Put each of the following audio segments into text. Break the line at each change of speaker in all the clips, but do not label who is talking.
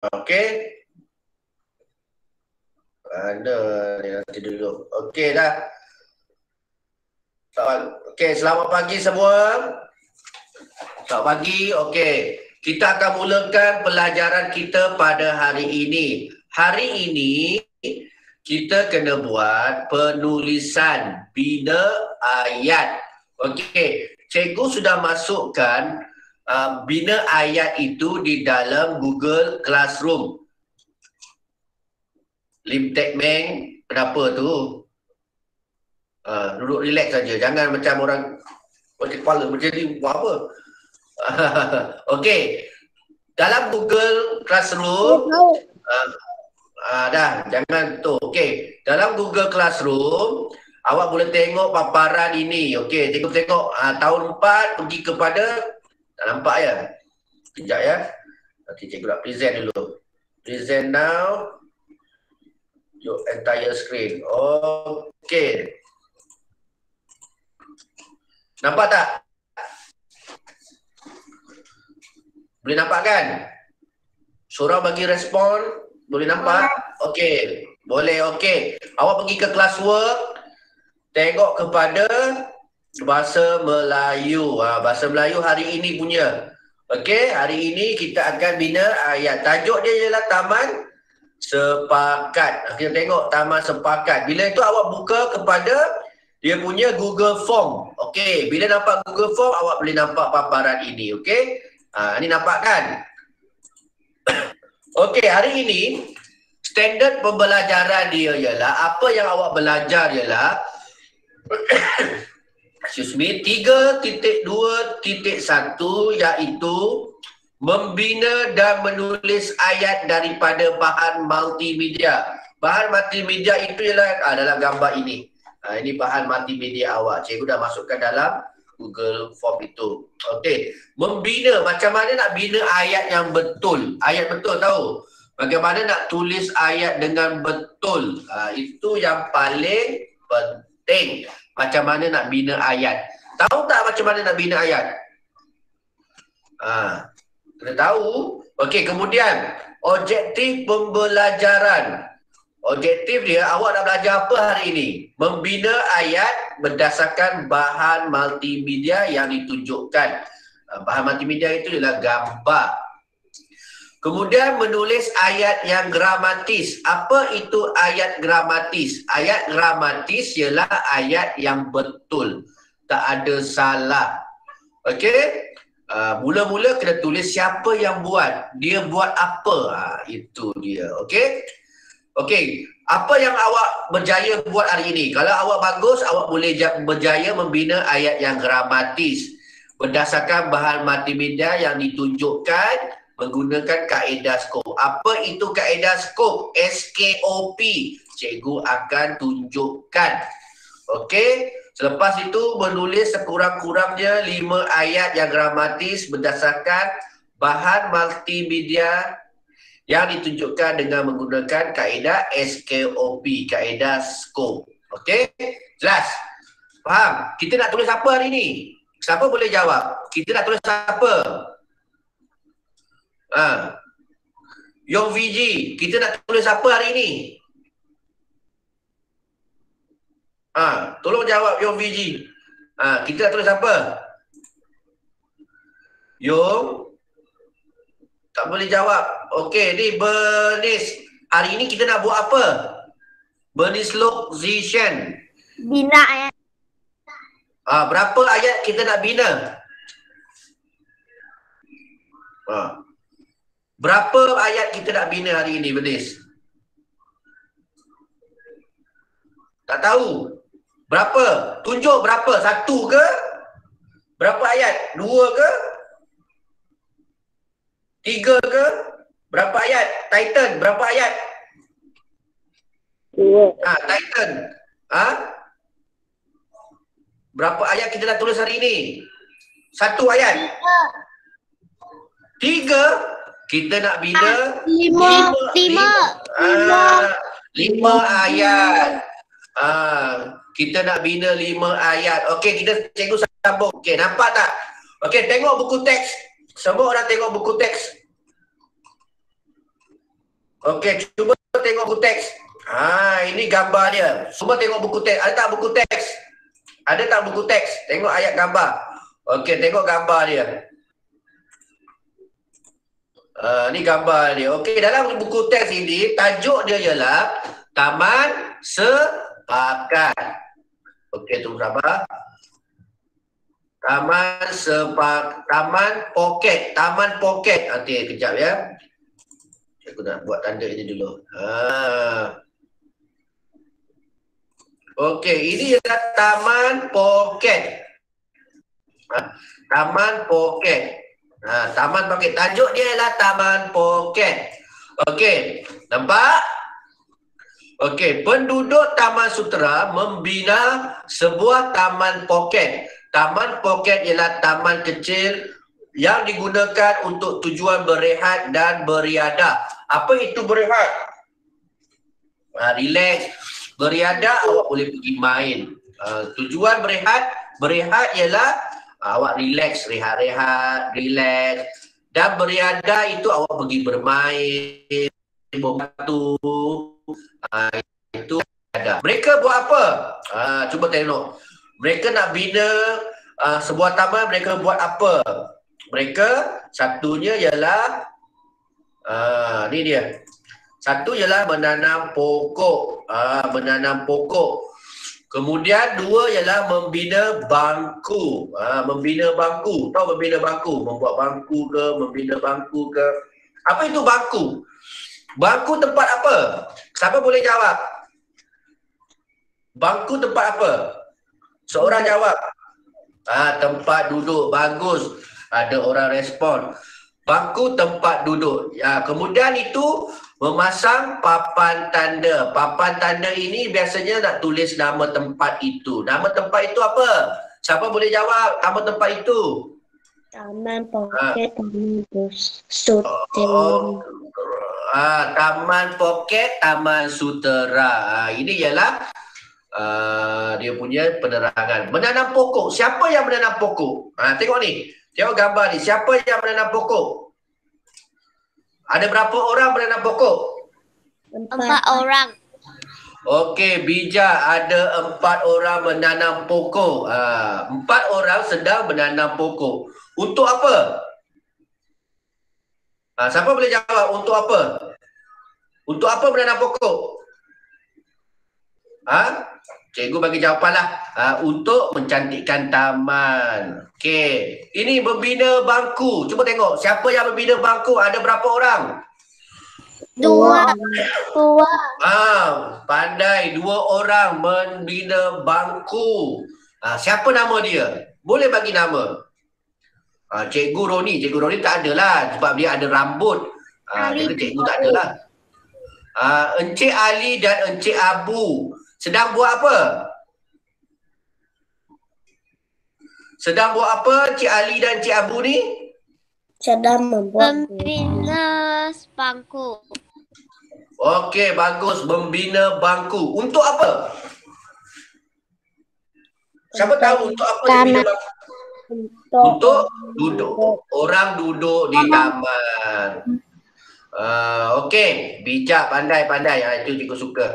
Okey. Ada ni nanti dulu. Okey dah. Okey, selamat pagi semua. Selamat pagi. Okey. Kita akan mulakan pelajaran kita pada hari ini. Hari ini kita kena buat penulisan bina ayat. Okey. Cikgu sudah masukkan bina ayat itu di dalam Google Classroom. Lim Tek Meng, kenapa tu? Duduk relax saja, jangan macam orang kepala macam ni buat apa. Okey, dalam Google Classroom dah, jangan tu. Okey, dalam Google Classroom awak boleh tengok paparan ini. Okey, tengok tahun 4 pergi kepada, tak nampak ya? Sekejap ya, nanti cikgu nak present dulu. Present now your entire screen. Okey, nampak tak? Boleh nampak kan? Surau bagi respon, boleh nampak? Okey, boleh. Okey, awak pergi ke classwork, tengok kepada bahasa Melayu. Bahasa Melayu hari ini punya. Okey, hari ini kita akan bina ayat. Tajuk dia ialah Taman Sepakat. Kita tengok Taman Sepakat. Bila itu awak buka kepada dia punya Google Form. Okey, bila nampak Google Form, awak boleh nampak paparan ini. Okey, ini nampak kan? Okey, hari ini standard pembelajaran dia ialah, apa yang awak belajar ialah excuse me, 3.2.1 iaitu membina dan menulis ayat daripada bahan multimedia. Bahan multimedia itu ialah dalam gambar ini. Ini bahan multimedia awak. Cikgu dah masukkan dalam Google Form itu. Okey, membina, macam mana nak bina ayat yang betul. Ayat betul tahu? Bagaimana nak tulis ayat dengan betul. Itu yang paling penting. Macam mana nak bina ayat. Tahu tak macam mana nak bina ayat? Kena tahu. Okey, kemudian objektif pembelajaran. Objektif dia, awak nak belajar apa hari ini? Membina ayat berdasarkan bahan multimedia yang ditunjukkan. Bahan multimedia itu adalah gambar. Kemudian menulis ayat yang gramatis. Apa itu ayat gramatis? Ayat gramatis ialah ayat yang betul. Tak ada salah. Okey? Mula-mula kena tulis siapa yang buat. Dia buat apa? Itu dia. Okey? Okey, apa yang awak berjaya buat hari ini? Kalau awak bagus, awak boleh berjaya membina ayat yang gramatis berdasarkan bahan multimedia yang ditunjukkan menggunakan kaedah skop. Apa itu kaedah skop? SKOP. Cikgu akan tunjukkan. Okey, selepas itu menulis sekurang-kurangnya 5 ayat yang gramatis berdasarkan bahan multimedia yang ditunjukkan dengan menggunakan kaedah SKOP, kaedah skop. Okey? Jelas? Faham? Kita nak tulis apa hari ni? Siapa boleh jawab? Kita nak tulis apa? Yong VG, kita nak tulis apa hari ni? Tolong jawab Yong VG. Kita nak tulis apa? Yong tak boleh jawab. Okey, ni Bernice. Hari ini kita nak buat apa? Bernice Lokzishan.
Bina ayat.
Berapa ayat kita nak bina? Berapa ayat kita nak bina hari ini, Bernice? Tak tahu. Berapa? Tunjuk berapa? 1 ke? Berapa ayat? 2 ke? 3 ke? Berapa ayat? Titan, berapa ayat?
2.
Titan. Berapa ayat kita nak tulis hari ini? 1 ayat. 3. Kita nak bina 5 ayat. Kita nak bina 5 ayat. Okey, cikgu sambung. Okey, nampak tak? Okey, tengok buku teks. Semua orang tengok buku teks. Okey, cuba tengok buku teks. Ini gambar dia. Cuba tengok buku teks. Ada tak buku teks? Ada tak buku teks? Tengok ayat gambar. Okey, tengok gambar dia. Ni gambar dia. Okey, dalam buku teks ini, tajuk dia ialah Taman Sepakat. Okey, tunggu sabar. Taman Poket. Taman Poket. Nanti kejap ya. Aku nak buat tanda ini dulu. Okey, ini adalah Taman Poket. Taman Poket. Taman Poket. Tajuk dia adalah Taman Poket. Okey, nampak? Okey, penduduk Taman Sutera membina sebuah taman poket. Taman poket ialah taman kecil yang digunakan untuk tujuan berehat dan beriadah. Apa itu berehat? Relax. Beriadah awak boleh pergi main. Tujuan berehat ialah awak relax, rehat-rehat, relax. Dan beriadah itu awak pergi bermain, berbatu. Itu ada. Mereka buat apa? Cuba tengok. Mereka nak bina sebuah taman, mereka buat apa? Mereka satunya ialah ni dia. Satu ialah menanam pokok. Menanam pokok. Kemudian dua ialah membina bangku. Membina bangku. Tahu membina bangku? Membuat bangku ke, membina bangku ke. Apa itu bangku? Bangku tempat apa? Siapa boleh jawab? Bangku tempat apa? Seorang jawab. Tempat duduk. Bagus. Ada orang respon. Bangku tempat duduk. Kemudian itu memasang papan tanda. Papan tanda ini biasanya nak tulis nama tempat itu. Nama tempat itu apa? Siapa boleh jawab nama tempat itu?
Taman Poket, Taman Sutera.
Taman Poket, Taman Sutera. Ini ialah dia punya penerangan. Menanam pokok. Siapa yang menanam pokok? Tengok ni. Tengok gambar ni. Siapa yang menanam pokok? Ada berapa orang menanam pokok?
4 orang.
Okey, bijak. Ada 4 orang menanam pokok. 4 orang sedang menanam pokok. Untuk apa? Siapa boleh jawab untuk apa? Untuk apa menanam pokok? Cikgu bagi jawapanlah. Untuk mencantikkan taman. Okey. Ini membina bangku. Cuba tengok. Siapa yang membina bangku? Ada berapa orang?
2.
Pandai. 2 orang membina bangku. Siapa nama dia? Boleh bagi nama. Cikgu Roni. Cikgu Roni tak ada lah. Sebab dia ada rambut. Cikgu tak ada lah. Encik Ali dan Encik Abu sedang buat apa? Sedang buat apa Encik Ali dan Encik Abu ni?
Sedang
membina bangku.
Okey, bagus. Membina bangku. Untuk apa? Siapa tahu untuk apa dia bina bangku? Untuk duduk. Orang duduk di taman. Okey, bijak, pandai. Itu cikgu suka.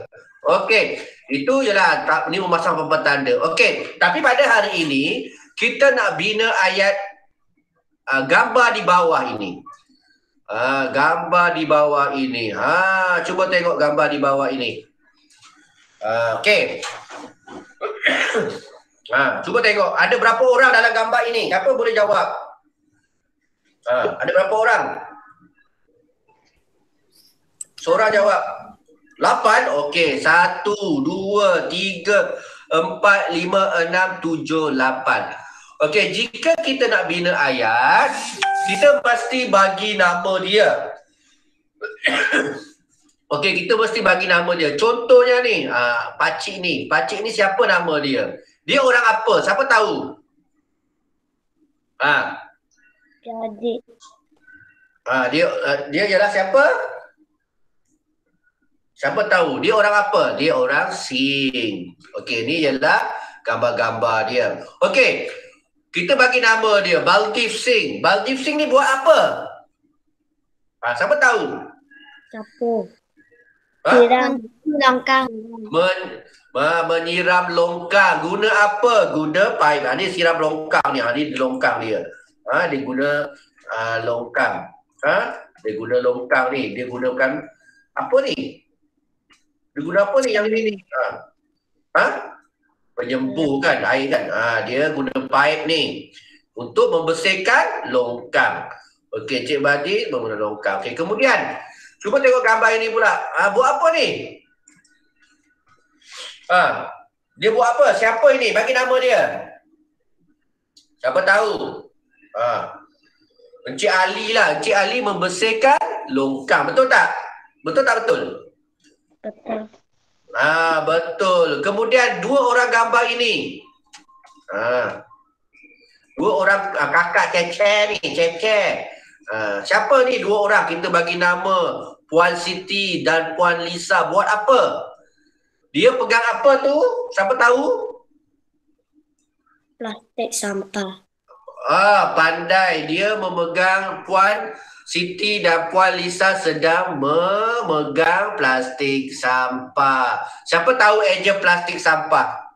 Okey, itu ialah ni memasang papan tanda. Okey, tapi pada hari ini kita nak bina ayat gambar di bawah ini. Gambar di bawah ini. Cuba tengok gambar di bawah ini. Okey. Cuba tengok ada berapa orang dalam gambar ini? Siapa boleh jawab? Ada berapa orang? Seorang jawab. 8. Okey. 1, 2, 3, 4, 5, 6, 7, 8. Okey. Jika kita nak bina ayat, kita pasti bagi nama dia. Okey. Kita mesti bagi nama dia. Contohnya ni. Pakcik ni. Pakcik ni siapa nama dia? Dia orang apa? Siapa tahu?
Jadi.
Dia ialah siapa? Siapa tahu? Dia orang apa? Dia orang Sing. Okey, ni ialah gambar-gambar dia. Okey. Kita bagi nama dia Baldev Singh. Baldev Singh ni buat apa? Siapa tahu?
Sapu.
Ha?
Siram. Longkang.
Menyiram longkang. Guna apa? Guna pipe. Ini siram longkang ni. Ini longkang dia. Dia guna longkang. Dia guna longkang ni. Dia gunakan apa ni? Dia guna apa ni yang ini ni? Penyembuhkan air kan. Dia guna pipe ni untuk membersihkan longkang. Okey, Cik Badi menggunakan longkang. Okey, kemudian cuba tengok gambar ini pula. Buat apa ni? Dia buat apa? Siapa ini? Bagi nama dia. Siapa tahu? Encik Ali lah. Encik Ali membersihkan longkang. Betul tak? Betul tak betul?
Betul.
Betul. Kemudian dua orang gambar ini. Dua orang kakak Cece ni. Cece. Siapa ni dua orang? Kita bagi nama Puan Siti dan Puan Lisa. Buat apa? Dia pegang apa tu? Siapa tahu?
Plastik sampah.
Pandai. Dia memegang Puan Siti dan Puan Lisa sedang memegang plastik sampah. Siapa tahu eja plastik sampah?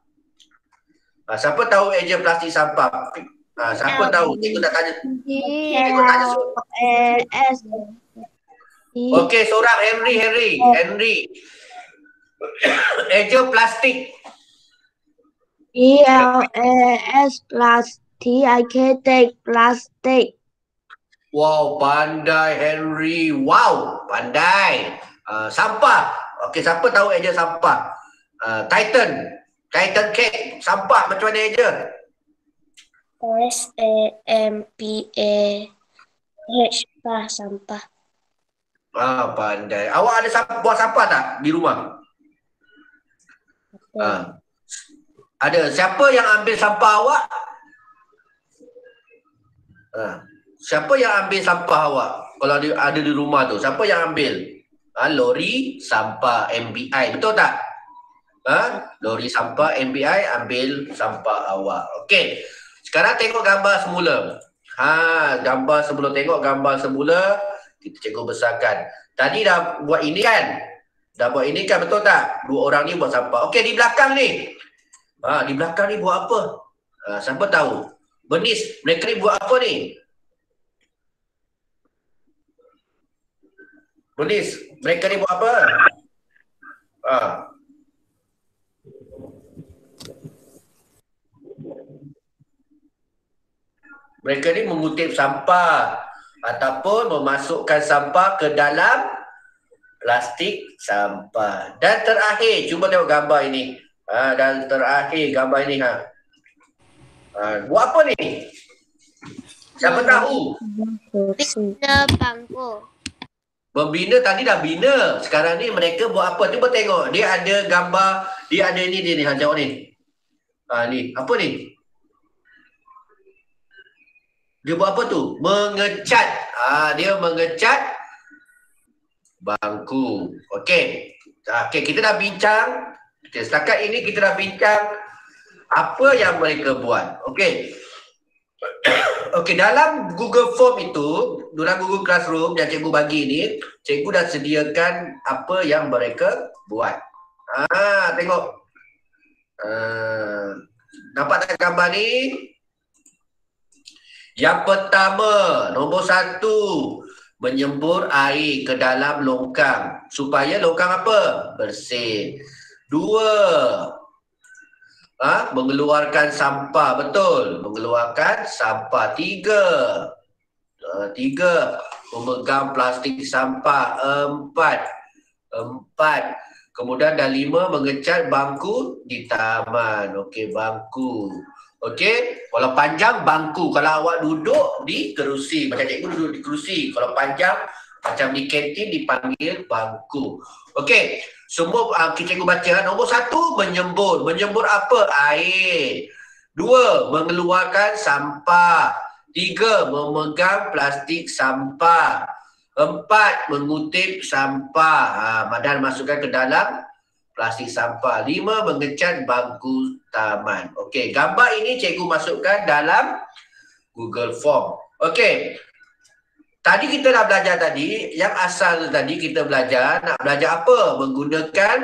Siapa tahu eja plastik sampah? Siapa tahu? Cikgu nak tanya. Cikgu tanya soalan. Okey, seorang Henry. Eja plastik.
PLAS plastik. I can take plastik.
Wow, pandai Henry. Wow, pandai. Sampah. Okey, siapa tahu eja sampah? Titan cake. Sampah macam mana eja?
SAMPAH. Sampah.
Pandai. Awak ada buat sampah tak di rumah? Ada. Siapa yang ambil sampah awak? Siapa yang ambil sampah awak? Kalau ada di rumah tu, siapa yang ambil? Lori sampah MBI. Betul tak? Lori sampah MBI ambil sampah awak. Okey. Sekarang tengok gambar semula. Gambar semula. Tengok gambar semula. Kita cikgu besarkan. Tadi dah buat ini kan? Betul tak? Dua orang ni buat sampah. Okey, di belakang ni. Di belakang ni buat apa? Siapa tahu? Bernice, mereka ni buat apa ni? Bernice, mereka ni buat apa? Mereka ni mengutip sampah ataupun memasukkan sampah ke dalam plastik sampah. Dan terakhir, cuba tengok gambar ini. Dan terakhir gambar ini. Buat apa ni? Siapa tahu?
Bina bangku.
Membina tadi dah bina. Sekarang ni mereka buat apa? Cuba tengok. Dia ada gambar. Dia ada ini. Tengok ni. Ni. Apa ni? Dia buat apa tu? Mengecat. Dia mengecat bangku. Okey. Okey, kita dah bincang. Setakat ini kita dah bincang apa yang mereka buat. Okey. Okey, dalam Google Form itu, dalam Google Classroom yang cikgu bagi ni, cikgu dah sediakan apa yang mereka buat. Tengok. Nampak tak gambar ni? Yang pertama, nombor 1, menyembur air ke dalam longkang supaya longkang apa? Bersih. 2, mengeluarkan sampah. Betul, mengeluarkan sampah. 3, memegang plastik sampah. 4, kemudian dan 5, mengecat bangku di taman. Okey, bangku. Okey, kalau panjang bangku. Kalau awak duduk di kerusi, macam cikgu duduk di kerusi. Kalau panjang macam di kantin dipanggil bangku. Okey, semua cikgu baca. Nombor 1, menyembur. Menyembur apa? Air. 2, mengeluarkan sampah. 3, memegang plastik sampah. 4, mengutip sampah. Dan masukkan ke dalam plastik sampah. 5, mengecat bangku taman. Okey, gambar ini cikgu masukkan dalam Google Form. Okey. Tadi kita dah belajar tadi, yang asal tadi kita belajar, nak belajar apa? Menggunakan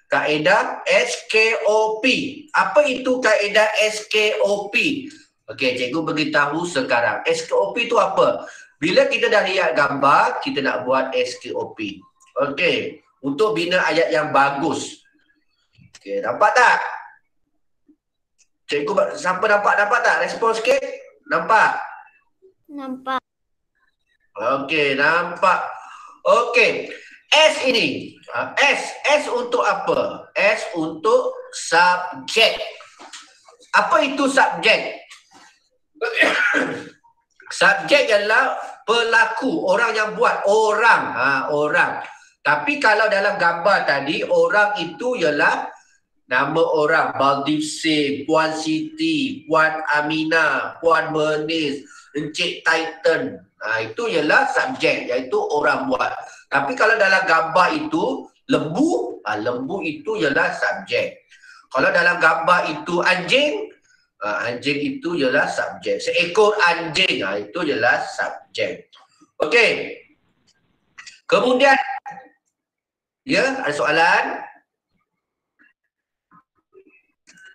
kaedah SKOP. Apa itu kaedah SKOP? Okey, cikgu beritahu sekarang. SKOP itu apa? Bila kita dah lihat gambar, kita nak buat SKOP. Okey, untuk bina ayat yang bagus. Okey, nampak tak? Cikgu, siapa nampak tak? Respon sikit. Nampak?
Nampak.
Okey, nampak. Okey. S ini. S untuk apa? S untuk subjek. Apa itu subjek? Subjek ialah pelaku, orang yang buat, orang. Orang. Tapi kalau dalam gambar tadi, orang itu ialah nama orang. Baldiv Singh, Puan Siti, Puan Aminah, Puan Bernice, Encik Titan. Itu ialah subjek, iaitu orang buat. Tapi kalau dalam gambar itu lembu, lembu itu ialah subjek. Kalau dalam gambar itu anjing, anjing itu ialah subjek. Seekor anjing, itu ialah subjek. Okey. Kemudian, ya, ada soalan?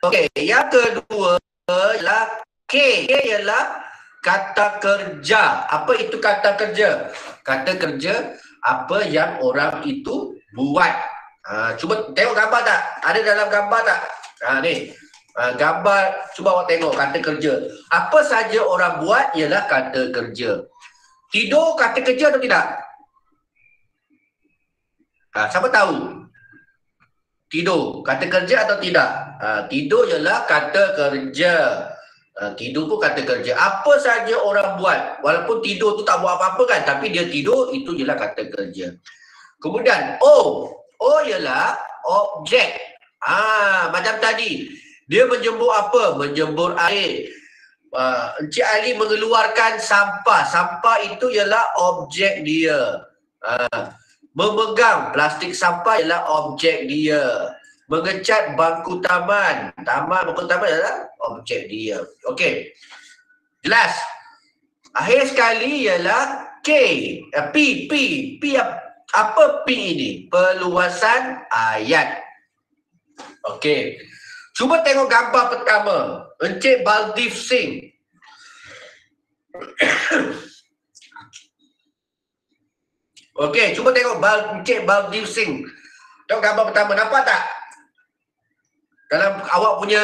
Okey, yang kedua ialah K. K ialah kata kerja. Apa itu kata kerja? Kata kerja apa yang orang itu buat. Cuba tengok gambar tak? Ada dalam gambar tak? Ni. Gambar, cuba awak tengok kata kerja. Apa saja orang buat ialah kata kerja. Tidur kata kerja atau tidak? Siapa tahu? Tidur kata kerja atau tidak? Tidur ialah kata kerja. Tidur pun kata kerja. Apa saja orang buat, walaupun tidur tu tak buat apa-apa kan, tapi dia tidur, itu ialah kata kerja. Kemudian O ialah objek. Macam tadi, dia menjembur apa? Menjembur air. Encik Ali mengeluarkan sampah. Sampah itu ialah objek dia. Memegang plastik sampah ialah objek dia. Mengecat bangku taman. Bangku taman adalah objek dia. Okey. Jelas? Akhir sekali ialah K. P apa P ini? Perluasan ayat. Okey. Cuba tengok gambar pertama. Encik Baldiv Singh. Okey, cuba tengok Encik Baldiv Singh. Tengok gambar pertama. Nampak tak? Dalam awak punya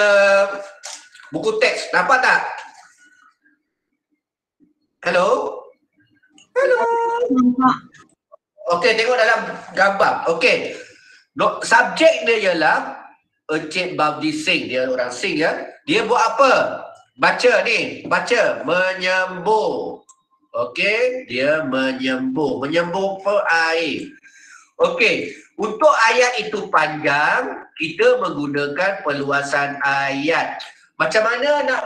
buku teks, nampak tak? Hello? Hello?
Nampak.
Okey, tengok dalam gambar. Okey. Subjek dia ialah Encik Baldiv Singh. Dia orang Singh ya. Dia buat apa? Baca ni. Baca. Menyembur. Okey. Dia menyembur. Menyembur air. Okey. Untuk ayat itu panjang, kita menggunakan perluasan ayat. Macam mana nak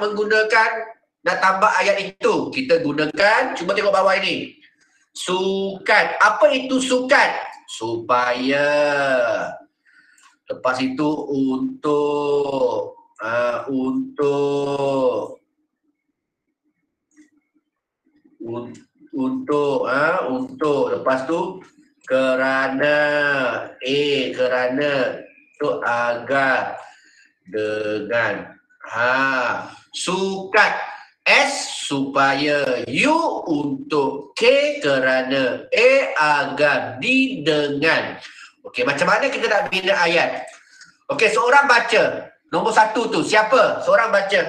nak tambah ayat itu? Kita gunakan, cuba tengok bawah ini. Sukat. Apa itu sukat? Supaya. Lepas itu untuk. Untuk. Lepas tu kerana. Kerana. Tu agar. Dengan. Sukat. S supaya. U untuk. K kerana. Agar. D dengan. Okey, macam mana kita nak bina ayat? Okey, seorang baca. Nombor 1 tu, siapa? Seorang baca.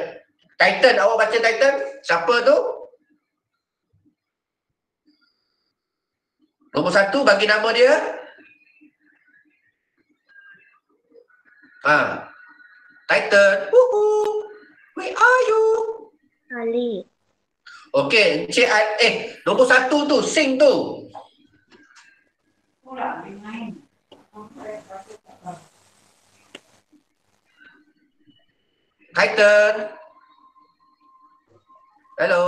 Titan, awak baca Titan? Siapa tu? Nombor 1, bagi nama dia. Titan. Where are you?
Ali.
Okey, Encik nombor 1 tu, Sing tu. Titan. Hello.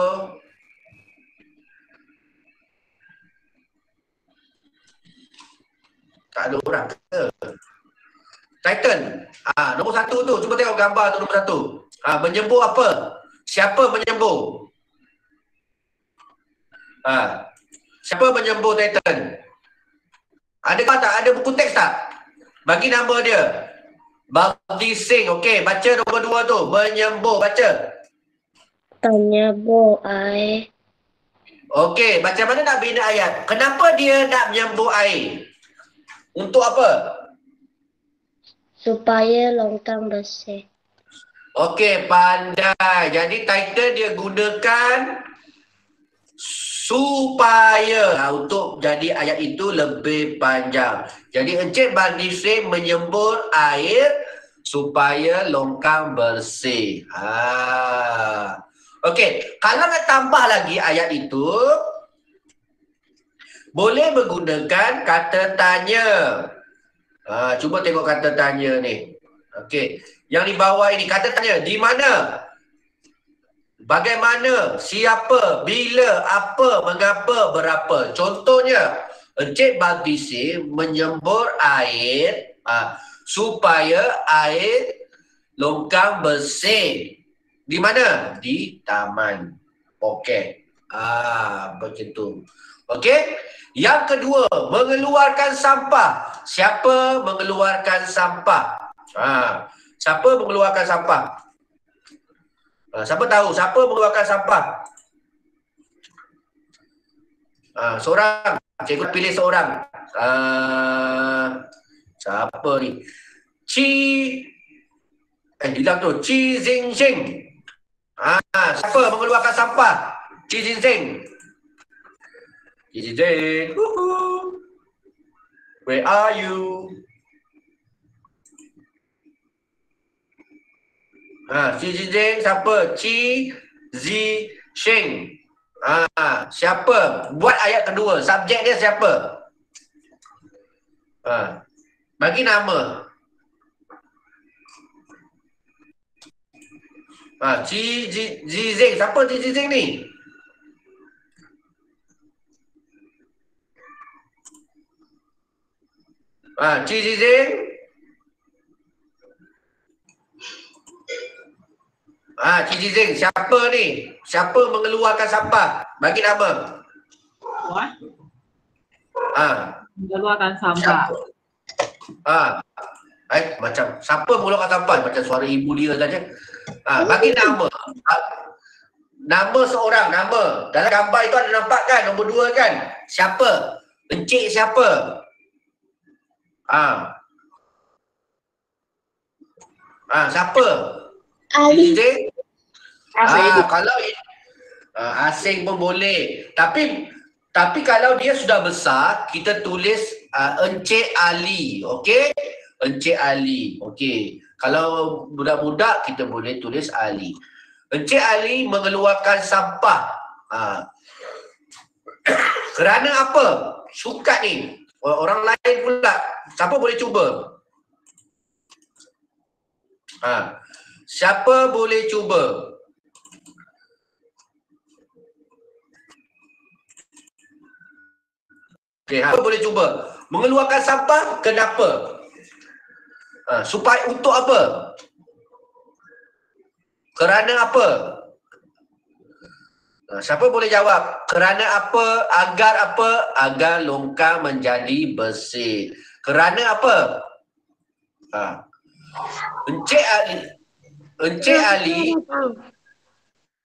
Tak ada orang ke? Titan. Nombor 1 tu, cuba tengok gambar tu nombor 1. Menyembur apa? Siapa menyembur? Siapa menyembur Titan? Adakah tak? Ada buku teks tak? Bagi nama dia. Baldi Singh. Okey, baca nombor 2 tu. Menyembur. Baca.
Menyembur air
Okey, macam mana nak bina ayat? Kenapa dia nak menyembur air? Untuk apa?
supaya longkang bersih.
Okey, pandai. Jadi title dia gunakan supaya untuk jadi ayat itu lebih panjang. Jadi Encik Baldi Singh menyembur air supaya longkang bersih. Okey, kalau nak tambah lagi ayat itu, boleh menggunakan kata tanya. Cuba tengok kata tanya ni. Okey, yang di bawah ini kata tanya, di mana? Bagaimana? Siapa? Bila? Apa? Mengapa? Berapa? Contohnya, Encik Baldi Singh menyembur air supaya air longkang bersih. Di mana? Di taman. Okey. Begitu. Okey. Yang kedua, mengeluarkan sampah. Siapa mengeluarkan sampah? Siapa mengeluarkan sampah? Siapa tahu siapa mengeluarkan sampah? Seorang. Cikgu pilih seorang. Siapa ni? Hilang tu. Chi Jinping. Siapa mengeluarkan sampah? Chi Jinping. Chi Jinping. Where are you? Xi Jinping siapa? Chi Jinping. Siapa? Buat ayat kedua. Subjek dia siapa? Bagi nama. Chi Jinping. Siapa Chi Jinping ni? Chi Jinping. Chi Jinping, siapa ni? Siapa mengeluarkan sampah? Bagi nama.
Mengeluarkan sampah.
Macam siapa mengeluarkan sampah? Macam suara ibu dia saja. Bagi nama. Nama seorang, nama. Dalam gambar itu ada nampak kan? Nombor 2 kan? Siapa? Encik siapa? Siapa?
Ali.
Kalau asing pun boleh. Tapi kalau dia sudah besar, kita tulis Encik Ali. Okey? Encik Ali. Okey. Kalau budak-budak, kita boleh tulis Ali. Encik Ali mengeluarkan sampah. Kerana apa? Sukat ni. Orang lain pula. Siapa boleh cuba? Siapa boleh cuba? Okey, siapa boleh cuba? Mengeluarkan sampah kenapa? Supaya untuk apa? Kerana apa? Siapa boleh jawab? Kerana apa? Agar apa? Agar longkang menjadi bersih. Kerana apa? Encik Ali. Encik Ali.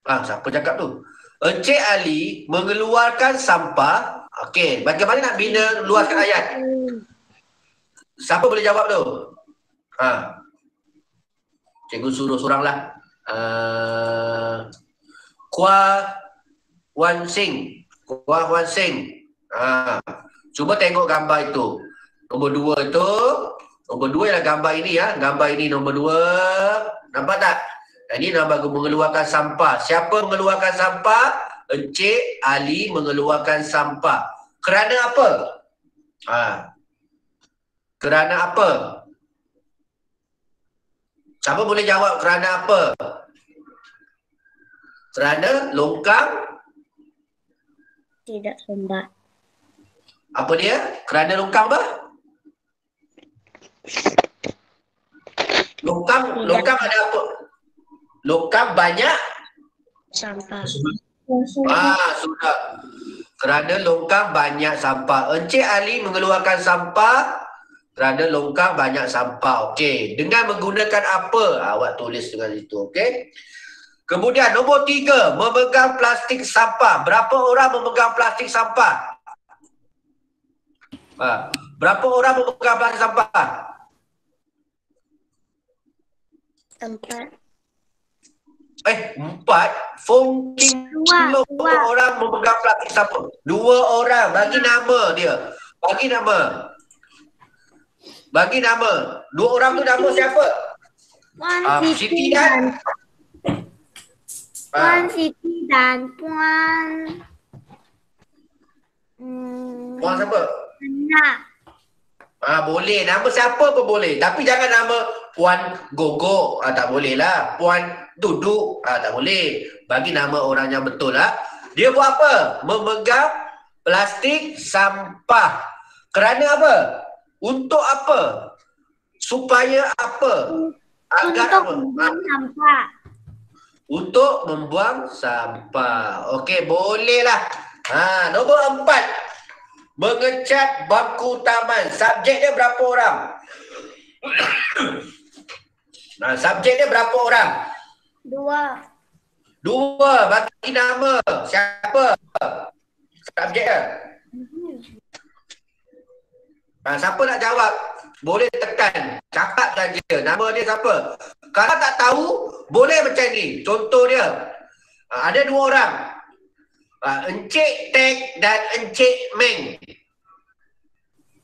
Siapa cakap tu? Encik Ali mengeluarkan sampah. Okey, bagaimana nak bina luaskan ayat? Siapa boleh jawab tu? Cikgu suruh seorang lah. Kwa Wan Sing. Kwa Wan Sing. Cuba tengok gambar itu. Nombor 2 itu. Nombor 2 ialah gambar ini ya. Gambar ini nombor 2. Nampak tak? Ini nama mengeluarkan sampah. Siapa mengeluarkan sampah? Encik Ali mengeluarkan sampah. Kerana apa? Kerana apa? Siapa boleh jawab kerana apa? Kerana longkang
Tidak sumbat.
apa dia? Kerana longkang apa? Longkang ada apa? Longkang banyak
Sampah.
sudah. Kerana longkang banyak sampah. Encik Ali mengeluarkan sampah kerana longkang banyak sampah. Okey. Dengan menggunakan apa? Awak tulis dengan itu. Okey. Kemudian nombor 3, memegang plastik sampah. Berapa orang memegang plastik sampah? Berapa orang memegang plastik sampah?
4.
4. Fongking
Dua.
orang memegang plastik sampah. 2 orang. Bagi nama dia. Bagi nama. 2 orang tu nama siapa? Siti dan
Puan Siti dan
Puan siapa?
Ana.
Boleh. Nama siapa pun boleh. Tapi jangan nama Puan Gogok. Tak boleh lah. Puan Duduk. Tak boleh. Bagi nama orang yang betul lah. Dia buat apa? Memegang plastik sampah. Kerana apa? Untuk apa? Supaya apa? Agar apa?
Sampah.
Untuk membuang sampah. Okey, bolehlah. Nombor 4. Mengecat bangku taman. Subjeknya berapa orang? Subjeknya berapa orang?
2.
Bagi nama. Siapa? Subjeknya. Siapa nak jawab? Boleh tekan. Cakap saja. Nama dia siapa? Kalau tak tahu, boleh macam ni. Contoh dia. Ada 2 orang. Encik Tek dan Encik Meng.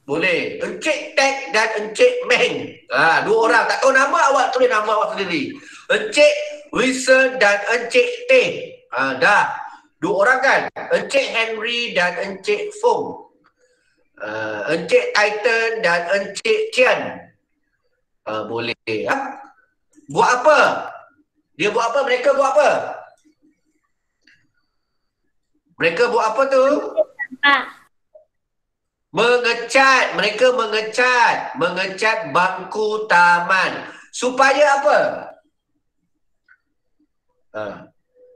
Boleh. Encik Tek dan Encik Meng. 2 orang. Tak tahu nama, awak tulis nama awak sendiri. Encik Wilson dan Encik Teh. Dah. 2 orang kan? Encik Henry dan Encik Fong. Encik Titan dan Encik Tian. Boleh. Buat apa? Dia buat apa? Mereka buat apa? Mereka buat apa tu? Mengecat. Mereka mengecat. Mengecat bangku taman. Supaya apa?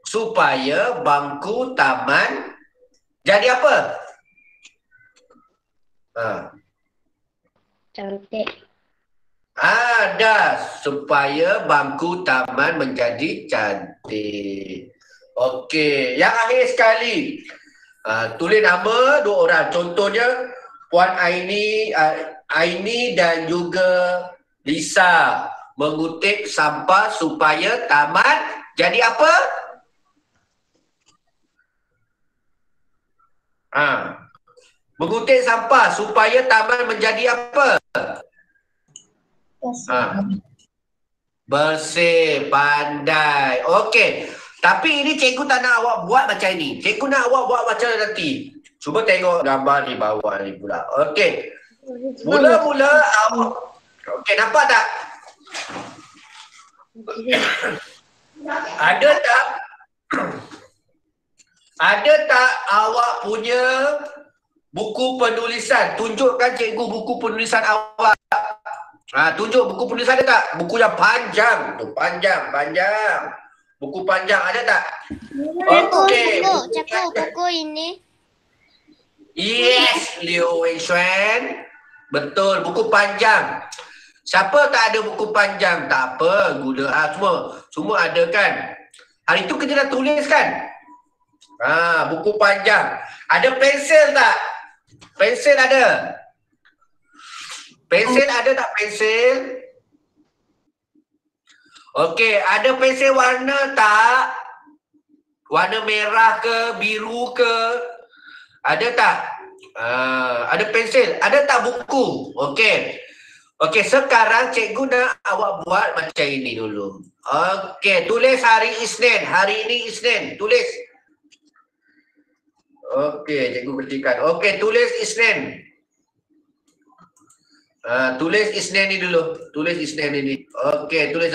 Supaya bangku taman jadi apa?
Cantik.
Dah. Supaya bangku taman menjadi cantik. Okey. Yang akhir sekali. Tulis nama 2 orang. Contohnya Puan Aini dan juga Lisa mengutip sampah supaya taman jadi apa? Mengutip sampah supaya taman menjadi apa? Bersih, pandai. Okey. Tapi ini cikgu tak nak awak buat macam ni. Cikgu nak awak buat macam nanti. Cuba tengok gambar di bawah ni pula. Okey. Mula-mula awak. Okey, nampak tak? Ada tak awak punya buku penulisan? Tunjukkan cikgu buku penulisan awak. Tunjuk buku penulisan ada tak? Buku yang panjang. Tu panjang. Buku panjang ada tak? Okey.
Buku ini.
Yes, Liu Wenxuan. Betul, buku panjang. Siapa tak ada buku panjang? Tak apa, guna semua ada kan? Hari tu kita dah tulis kan? Buku panjang. Ada pensel tak? Pensel ada? Pensel ada tak pensel? Okey, ada pensel warna tak? Warna merah ke, biru ke? Ada tak? Ada pensel. Ada tak buku? Okey. Okey, sekarang cikgu nak awak buat macam ini dulu. Okey, tulis hari Isnin. Hari ini Isnin. Tulis. Okey, cikgu ketikkan. Okey, tulis Isnin. Tulis Isnin ni dulu. Tulis Isnin ini. Okey, tulis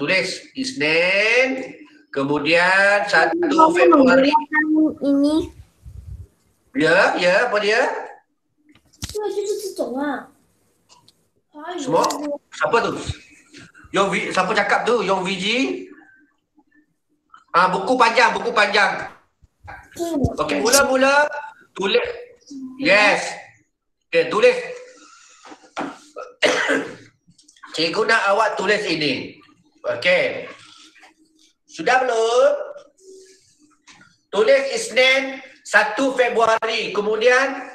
tulis Isnin. Kemudian 1 Februari.
Ini.
Ya, apa dia? Semua? Siapa tu? Siapa cakap tu? Yong VG? Buku panjang. Okey, mula-mula tulis. Yes. Okey, tulis. Cikgu nak awak tulis ini. Okey. Sudah belum? Tulis Isnin 1 Februari. Kemudian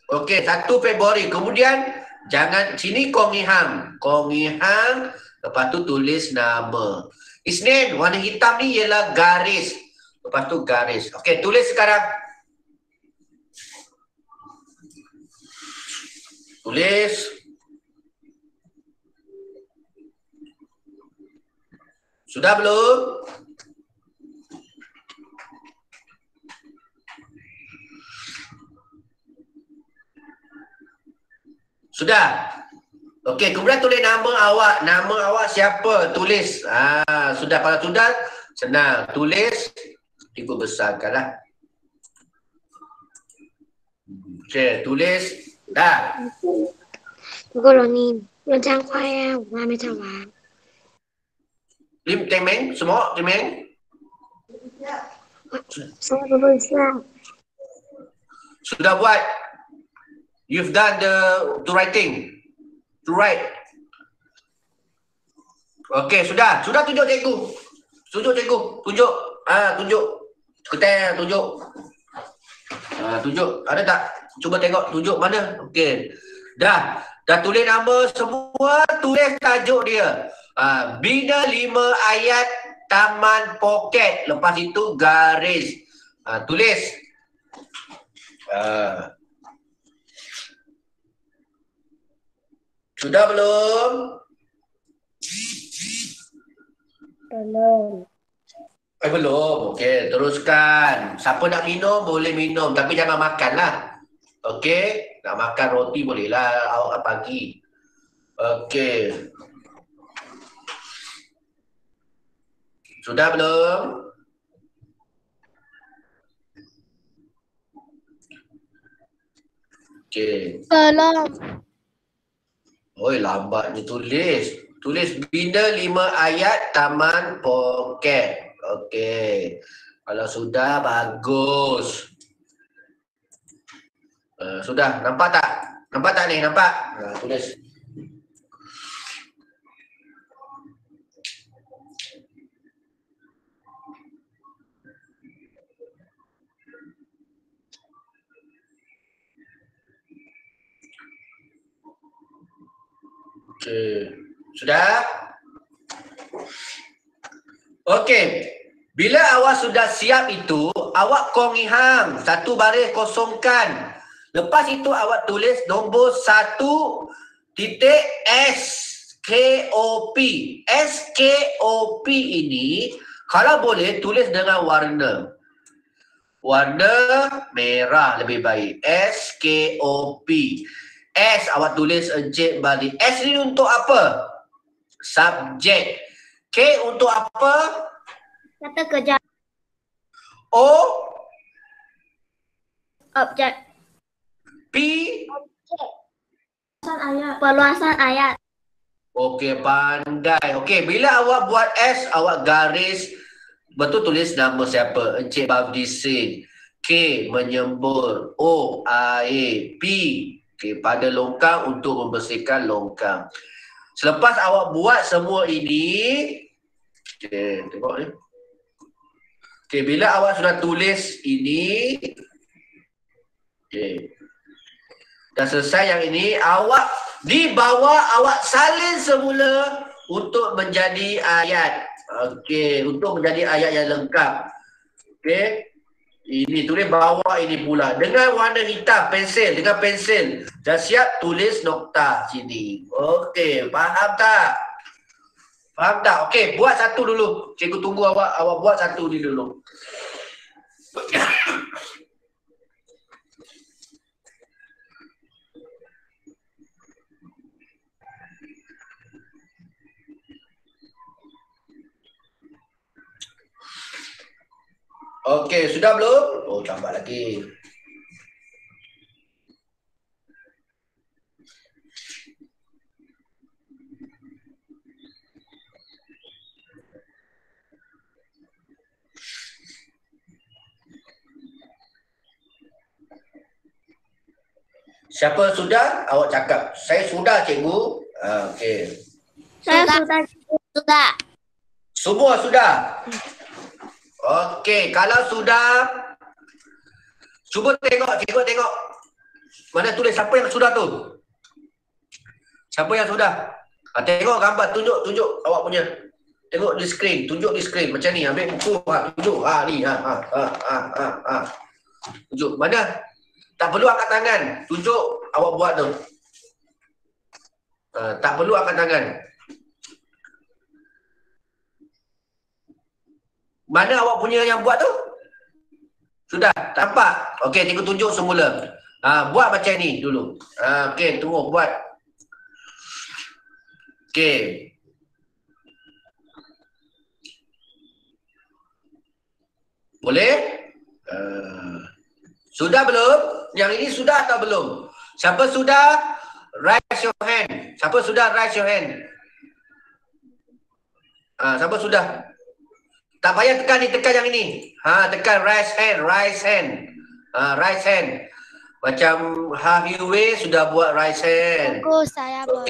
okey, 1 Februari. Kemudian jangan sini Kongihang. Kongihang, lepas tu tulis nama. Isnin warna hitam ni ialah garis. Lepas tu garis. Okey, tulis sekarang. Tulis. Sudah belum? Sudah? Okey, kemudian tulis nama awak. Nama awak siapa? Tulis. Sudah. Kalau sudah, senang. Tulis. Ikut besarkanlah. Okey, tulis. Dah.
不过罗尼，人这样快呀，我还没讲完。
Lim Temeng, semua Temeng.
saya belum bisa.
Sudah buat. You've done the writing. To write. Okey, sudah. Sudah tunjuk cikgu. Tunjuk cikgu. Tunjuk. Tunjuk. Ketel, tunjuk. Tunjuk. Ada tak? Cuba tengok tunjuk mana. Okey. Dah. Dah tulis nama semua. Tulis tajuk dia. Bina 5 ayat Taman Poket. Lepas itu garis. Tulis. Sudah belum?
Belum.
Belum. Okey, teruskan. Siapa nak minum boleh minum tapi jangan makanlah. Okey, nak makan roti bolehlah awak pagi. Okey. Sudah belum? Okey.
Belum.
Oi, lambat ni tulis. Tulis bina 5 ayat Taman Poket. Okey. Kalau sudah, bagus. Sudah, nampak tak? Nampak tak ni? Nampak? Tulis. Okey. Sudah? Okey. Bila awak sudah siap itu, awak kongihang. Satu baris kosongkan. Lepas itu awak tulis nombor 1 titik SKOP. SKOP ini kalau boleh tulis dengan warna. Warna merah lebih baik. SKOP. S awak tulis encik balik. S ni untuk apa? Subjek. K untuk apa?
Kata kerja.
O.
Objek.
P.
Perluasan ayat.
Okey, pandai. Okey, bila awak buat S, awak garis. Betul tulis nama siapa? Encik Babdisin. K. Menyembur. O. Air. P. Okay, pada longkang untuk membersihkan longkang. Selepas awak buat semua ini, okay, tengok ni. Okay, bila awak sudah tulis ini, okay, dah selesai yang ini, awak di bawah awak salin semula untuk menjadi ayat. Okay, untuk menjadi ayat yang lengkap. Okay. Ini tulis bawah ini pula dengan warna hitam pensel, dengan pensel. Dah siap tulis nokta sini. Okey, faham tak? Faham tak? Okey, buat satu dulu. Cikgu tunggu awak buat satu ni dulu. Okey, sudah belum? Oh, tambah lagi. Siapa sudah? Awak cakap. Saya sudah, cikgu. Okey.
Saya sudah. Sudah.
Semua sudah? Okey, kalau sudah, cuba tengok. Mana tulis siapa yang sudah tu? Siapa yang sudah? Tengok gambar, tunjuk awak punya. Tengok di skrin, tunjuk di skrin macam ni. Ambil buku, tunjuk. Ni. Tunjuk. Mana? Tak perlu angkat tangan. Tunjuk awak buat tu. Tak perlu angkat tangan. Mana awak punya yang buat tu? Sudah? Tak nampak? Okey, cikgu tunjuk semula. Buat macam ni dulu. Okey, tunggu buat. Okey. Boleh? Sudah belum? Yang ini sudah atau belum? Siapa sudah? Raise your hand. Siapa sudah? Raise your hand. Siapa sudah? Tak payah tekan ni, tekan yang ini. Tekan raise hand. Raise hand. Macam Hahiwe sudah buat raise hand.
Cikgu, saya belum.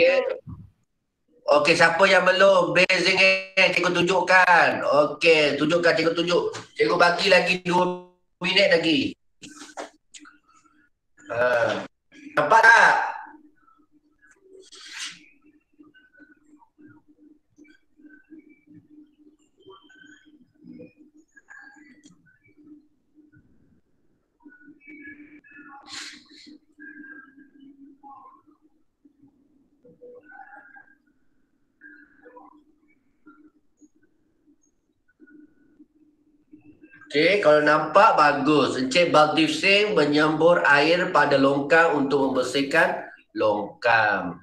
Okey, siapa yang belum? Raising hand, cikgu tunjukkan. Okey, tunjukkan, cikgu tunjuk. Cikgu bagi lagi 2 minit lagi. Nampak tak? Okey, kalau nampak bagus. Encik Baltif Singh menyembur air pada longkang untuk membersihkan longkang.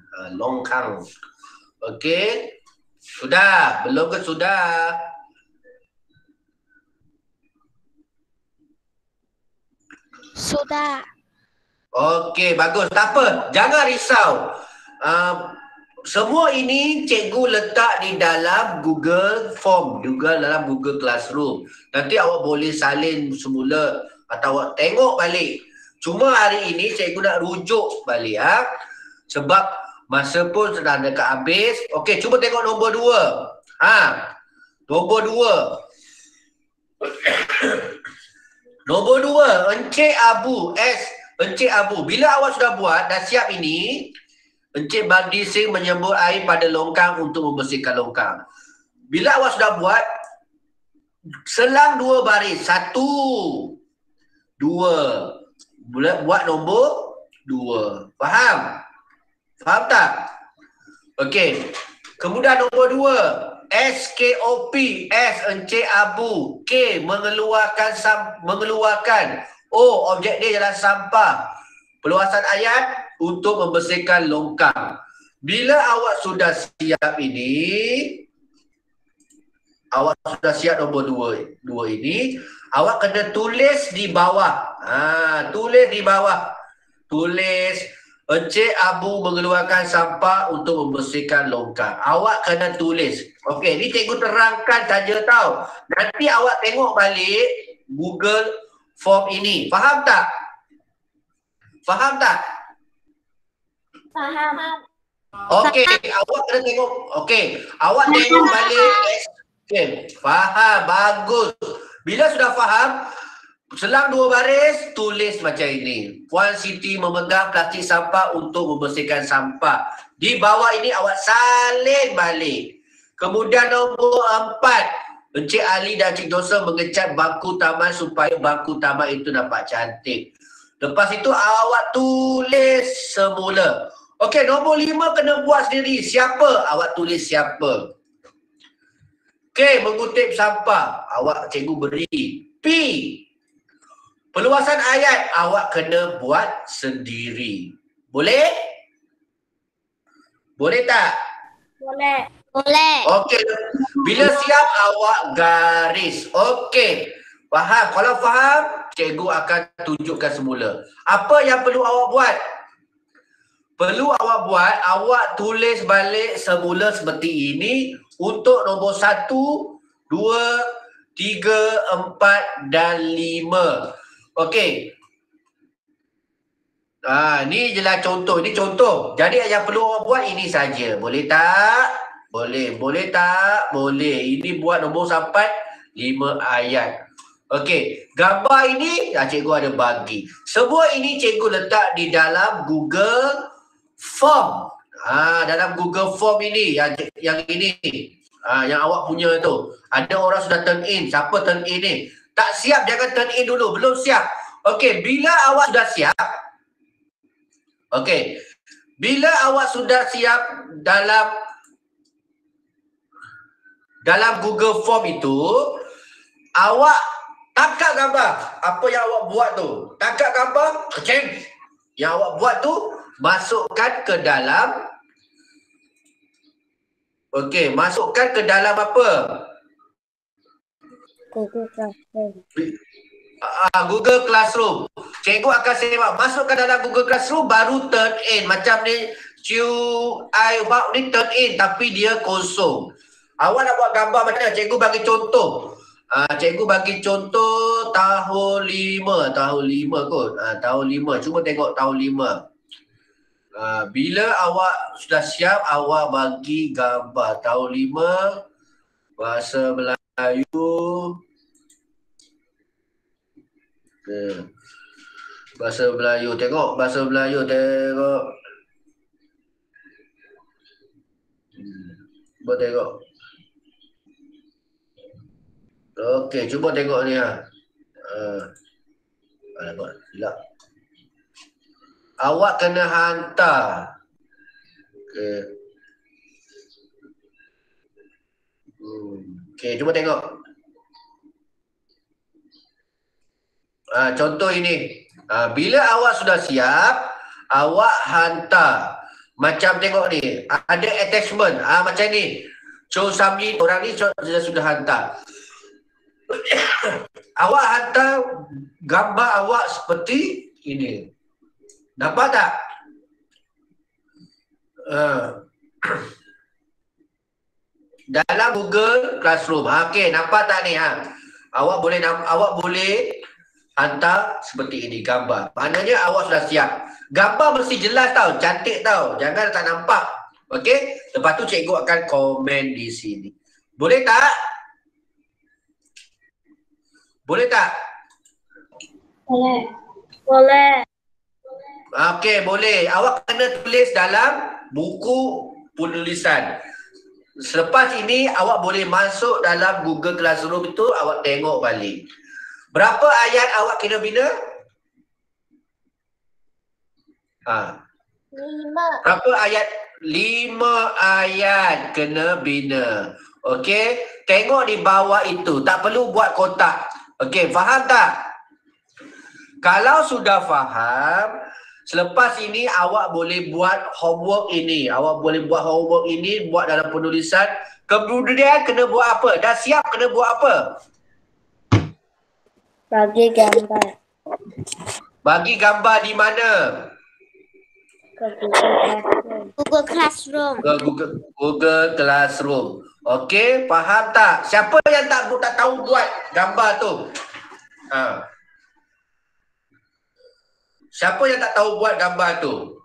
Okey. Sudah? Belum ke sudah?
Sudah.
Okey, bagus. Tak apa. Jangan risau. Semua ini cikgu letak di dalam Google Form, juga dalam Google Classroom. Nanti awak boleh salin semula atau awak tengok balik. Cuma hari ini cikgu nak rujuk balik sebab masa pun sudah dekat habis. Okey, cuba tengok nombor 2. Nombor 2. Nombor 2, Encik Abu Encik Abu, bila awak sudah buat dah siap ini, Encik Baltif Singh menyembur air pada longkang untuk membersihkan longkang. Bila awak sudah buat, selang 2 baris. 1, 2. Buat nombor 2. Faham? Faham tak? Okey. Kemudian nombor 2. SKOP. S, Encik Abu. K, mengeluarkan. O, objek dia ialah sampah. Perluasan ayat untuk membersihkan longkang. Bila awak sudah siap ini, awak sudah siap nombor 2 ini, awak kena tulis di bawah. Tulis di bawah. Tulis, Encik Abu mengeluarkan sampah untuk membersihkan longkang. Awak kena tulis. Okey, ni cikgu terangkan saja tau. Nanti awak tengok balik Google Form ini. Faham tak? Faham tak?
Faham.
Okey, awak kena tengok. Okey, awak tengok balik. Okey, faham. Bagus. Bila sudah faham, selang 2 baris, tulis macam ini. Puan Siti memegang plastik sampah untuk membersihkan sampah. Di bawah ini awak salin balik. Kemudian nombor 4. Encik Ali dan Cik Joseph mengecat bangku taman supaya bangku taman itu nampak cantik. Lepas itu awak tulis semula. Okey, nombor 5 kena buat sendiri. Siapa? Awak tulis siapa. Okey, mengutip sampah. Awak cikgu beri. P. Perluasan ayat. Awak kena buat sendiri. Boleh? Boleh tak?
Boleh.
Okey. Bila siap, awak garis. Okey. Faham? Kalau faham, cikgu akan tunjukkan semula. Apa yang perlu awak buat? Perlu awak buat, awak tulis balik semula seperti ini untuk nombor 1, 2, 3, 4 dan 5. Okey. Ni je lah contoh. Ini contoh. Jadi yang perlu awak buat ini saja. Boleh tak? Boleh. Boleh tak? Boleh. Ini buat nombor sampai 5 ayat. Okey. Gambar ini cikgu ada bagi. Semua ini cikgu letak di dalam Google Form. Dalam Google Form ini. Yang ini. Yang awak punya tu. Ada orang sudah turn in. Siapa turn in ni? Tak siap, jangan turn in dulu. Belum siap. Okey. Bila awak sudah siap. Okey. Bila awak sudah siap dalam Google Form itu, awak tangkap gambar. Apa yang awak buat tu? Tangkap gambar, keceng. Yang awak buat tu, masukkan ke dalam. Okey, masukkan ke dalam apa?
Google Classroom.
Google Classroom. Cikgu akan semak. Masukkan dalam Google Classroom baru turn in. Macam ni ni turn in tapi dia kosong. Awak nak buat gambar macam mana? Cikgu bagi contoh. Cikgu bagi contoh tahun 5. Tahun 5 kot. Tahun 5. Cuba tengok tahun 5. Bila awak sudah siap, awak bagi gambar. Tahun 5. Bahasa Melayu. Bahasa Melayu. Tengok bahasa Melayu. Tengok. Cuba tengok. Okey, cuba tengok ni . Alamak, silap. Awak kena hantar. Okey. Okey, cuba tengok. Contoh ini. Bila awak sudah siap, awak hantar. Macam tengok ni, ada attachment. Macam ni. Show submit, orang ni sudah hantar. Awak hantar gambar awak seperti ini. Nampak tak? Dalam Google Classroom. Okey, nampak tak ni? Awak boleh hantar seperti ini gambar. Maknanya awak sudah siap. Gambar mesti jelas tau, cantik tau. Jangan tak nampak. Okey? Lepas tu cikgu akan komen di sini. Boleh tak? Boleh tak?
Boleh. Boleh.
Okey, boleh. Awak kena tulis dalam buku penulisan. Selepas ini awak boleh masuk dalam Google Classroom itu, awak tengok balik. Berapa ayat awak kena bina?
5.
Berapa ayat? 5 ayat kena bina. Okey, tengok di bawah itu. Tak perlu buat kotak. Okey, faham tak? Kalau sudah faham, selepas ini awak boleh buat homework ini. Awak boleh buat homework ini, buat dalam penulisan. Kemudian kena buat apa? Dah siap kena buat apa?
Bagi gambar.
Bagi gambar di mana?
Ke Google Classroom.
Google Classroom. Okey, faham tak? Siapa yang tak tahu buat gambar tu? Siapa yang tak tahu buat gambar tu?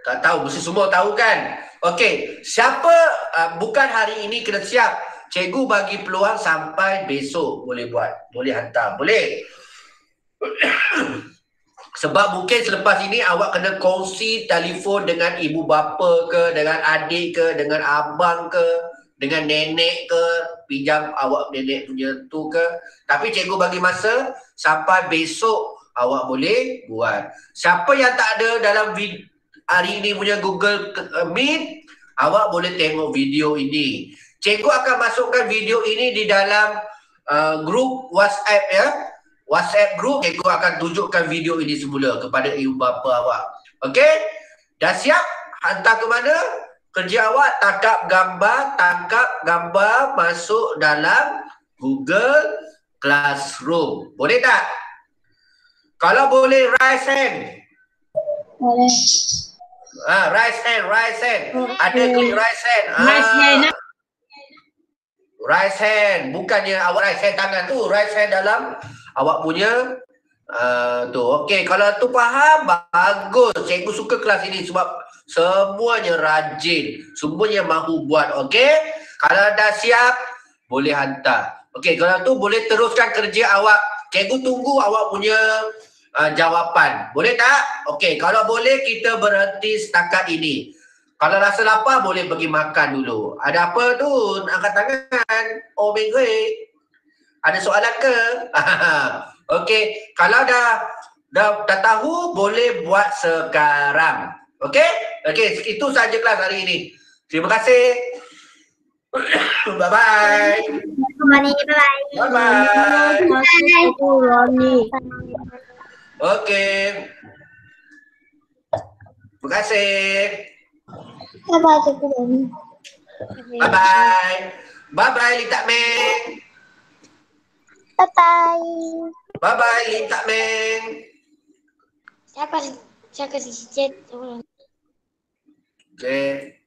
Tak tahu, mesti semua tahu kan? Okey, siapa bukan hari ini kena siap. Cikgu bagi peluang sampai besok boleh buat. Boleh hantar, boleh. Sebab mungkin selepas ini awak kena kongsi telefon dengan ibu bapa ke, dengan adik ke, dengan abang ke, dengan nenek ke, pinjam awak nenek punya tu ke. Tapi cikgu bagi masa sampai besok awak boleh buat. Siapa yang tak ada dalam hari ini punya Google Meet, awak boleh tengok video ini. Cikgu akan masukkan video ini di dalam grup WhatsApp ya. WhatsApp group, cikgu akan tunjukkan video ini semula kepada ibu bapa awak. Okey? Dah siap? Hantar ke mana? Kerja awak tangkap gambar masuk dalam Google Classroom. Boleh tak? Kalau boleh, raise hand.
Boleh.
Raise hand. Ada klik raise hand. Raise hand. Bukannya awak raise hand tangan tu. Raise hand dalam awak punya Tu, okey. Kalau tu faham, bagus. Cikgu suka kelas ini sebab semuanya rajin. Semuanya mahu buat, okey? Kalau dah siap, boleh hantar. Okey, kalau tu boleh teruskan kerja awak. Cikgu tunggu awak punya jawapan. Boleh tak? Okey, kalau boleh kita berhenti setakat ini. Kalau rasa lapar, boleh pergi makan dulu. Ada apa tu? Angkat tangan. Oh, Mengui. Ada soalan ke? Okey, kalau dah tahu, boleh buat sekarang. Okey? Okey, itu saja kelas hari ini. Terima kasih. Bye-bye.
Bye-bye.
Bye-bye. Okey. Terima kasih.
Bye-bye, Cikgu Roni.
Bye-bye. Bye-bye, Lin Tak Meng.
Bye-bye.
Bye-bye, Lin Tak Meng.
Saya kasih chat.
Okey.